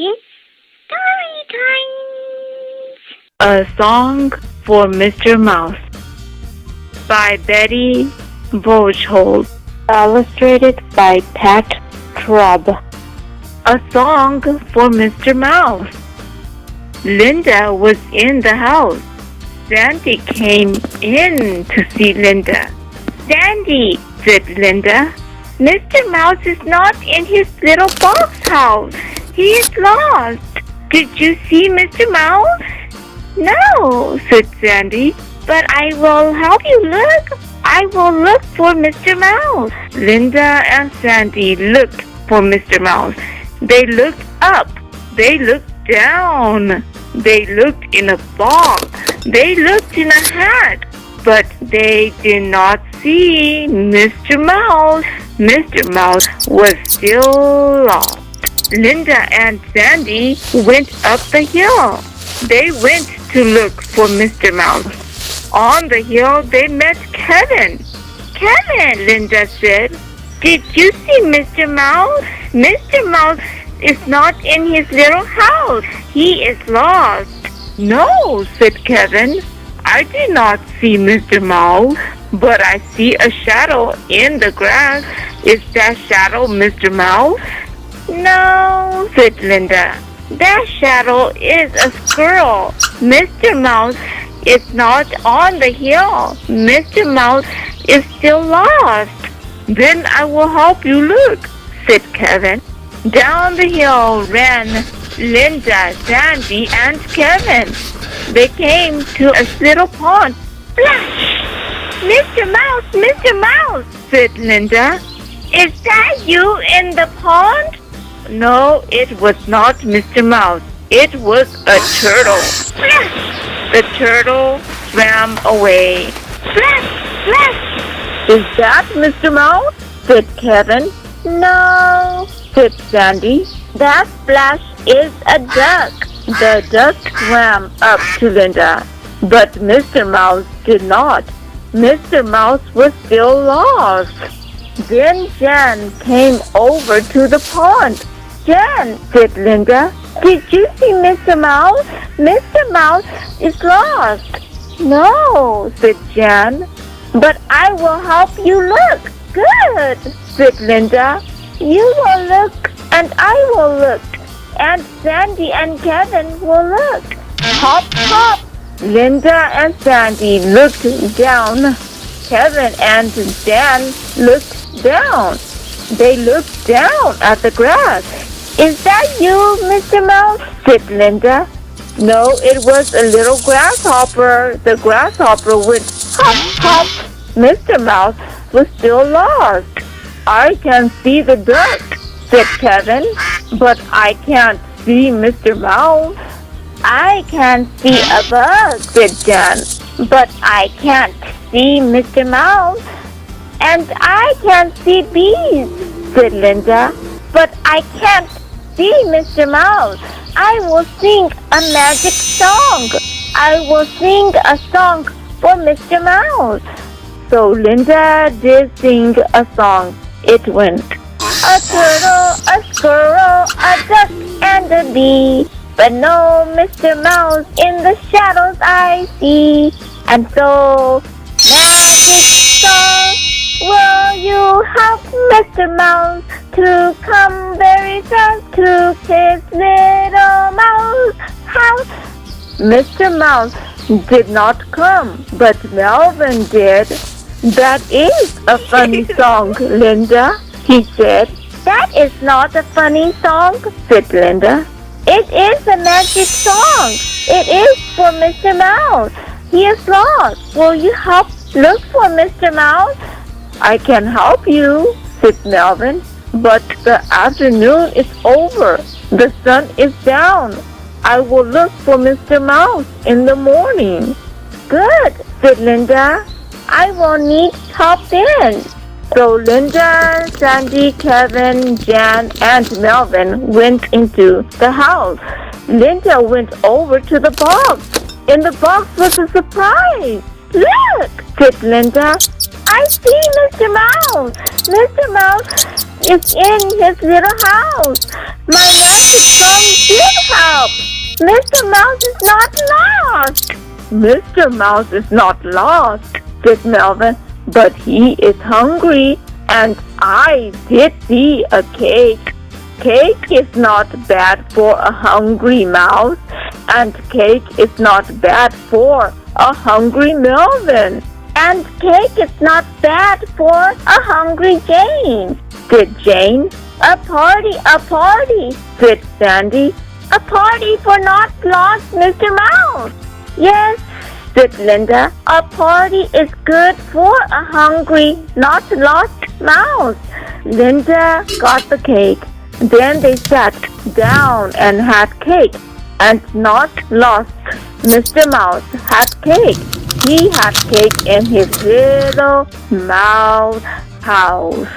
Sandy. Story time! A Song for Mr. Mouse by Betty Boegehold. Illustrated by Pat Traub. A Song for Mr. Mouse. Linda was in the house. Sandy came in to see Linda. "Sandy," said Linda, "Mr. Mouse is not in his little box house. He is lost. Did you see Mr. Mouse?" "No," said Sandy, "but I will help you look. I will look for Mr. Mouse." Linda and Sandy looked for Mr. Mouse. They looked up. They looked down. They looked in a box. They looked in a hat. But they did not see Mr. Mouse. Mr. Mouse was still lost. Linda and Sandy went up the hill. They went to look for Mr. Mouse. On the hill, they met Kevin. "Kevin," Linda said, "did you see Mr. Mouse? Mr. Mouse is not in his little house. He is lost." "No," said Kevin, "I did not see Mr. Mouse, but I see a shadow in the grass. Is that shadow Mr. Mouse?" "No," said Linda, "that shadow is a squirrel. Mr. Mouse is not on the hill. Mr. Mouse is still lost." "Then I will help you look," said Kevin. Down the hill ran Linda, Sandy, and Kevin. They came to a little pond. Splash! "Mr. Mouse, Mr. Mouse," said Linda. "Is that you in the pond?" No, it was not Mr. Mouse. It was a turtle. Splash! The turtle swam away. Splash! Splash! "Is that Mr. Mouse?" said Kevin. "No," said Sandy. "That splash is a duck." The duck swam up to Linda, but Mr. Mouse did not. Mr. Mouse was still lost. Then Jan came over to the pond. "Jan," said Linda, "did you see Mr. Mouse? Mr. Mouse is lost." "No," said Jan, "but I will help you look." "Good," said Linda. "You will look and I will look. And Sandy and Kevin will look." Hop, hop! Linda and Sandy looked down. Kevin and Dan looked down. They looked down at the grass. "Is that you, Mr. Mouse?" said Linda. No, it was a little grasshopper. The grasshopper went hop, hop. Mr. Mouse was still lost. "I can see the duck," said Kevin, "but I can't see Mr. Mouse." "I can see a bug," said Jan, "but I can't see Mr. Mouse." "And I can see bees," said Linda, "but I can't see Mr. Mouse. I will sing a magic song. I will sing a song for Mr. Mouse." So Linda did sing a song. It went, "A turtle, a squirrel, a duck, and a bee. But no Mr. Mouse in the shadows I see. And so, magic song, will you help Mr. Mouse to come very fast to his little mouse house?" Mr. Mouse did not come, but Melvin did. "That is a funny song, Linda," he said. "That is not a funny song," said Linda. "It is a magic song. It is for Mr. Mouse. He is lost. Will you help look for Mr. Mouse?" "I can help you," said Melvin, "but the afternoon is over. The sun is down. I will look for Mr. Mouse in the morning." "Good," said Linda. "I will need help then." So Linda, Sandy, Kevin, Jan, and Melvin went into the house. Linda went over to the box. In the box was a surprise. "Look," said Linda, "I see Mr. Mouse. Mr. Mouse is in his little house. My magic song did Mr. Mouse is not lost. Mr. Mouse is not lost, said Melvin, but he is hungry, and I did see a cake. Cake is not bad for a hungry mouse, and cake is not bad for a hungry Melvin. And cake is not bad for a hungry Jane, said Jane. A party, said Sandy. A party for not lost Mr. Mouse. Yes, said Linda. A party is good for a hungry, not lost mouse. Linda got the cake. Then they sat down and had cake, and not lost Mr. Mouse had cake. He had cake in his little mouse house.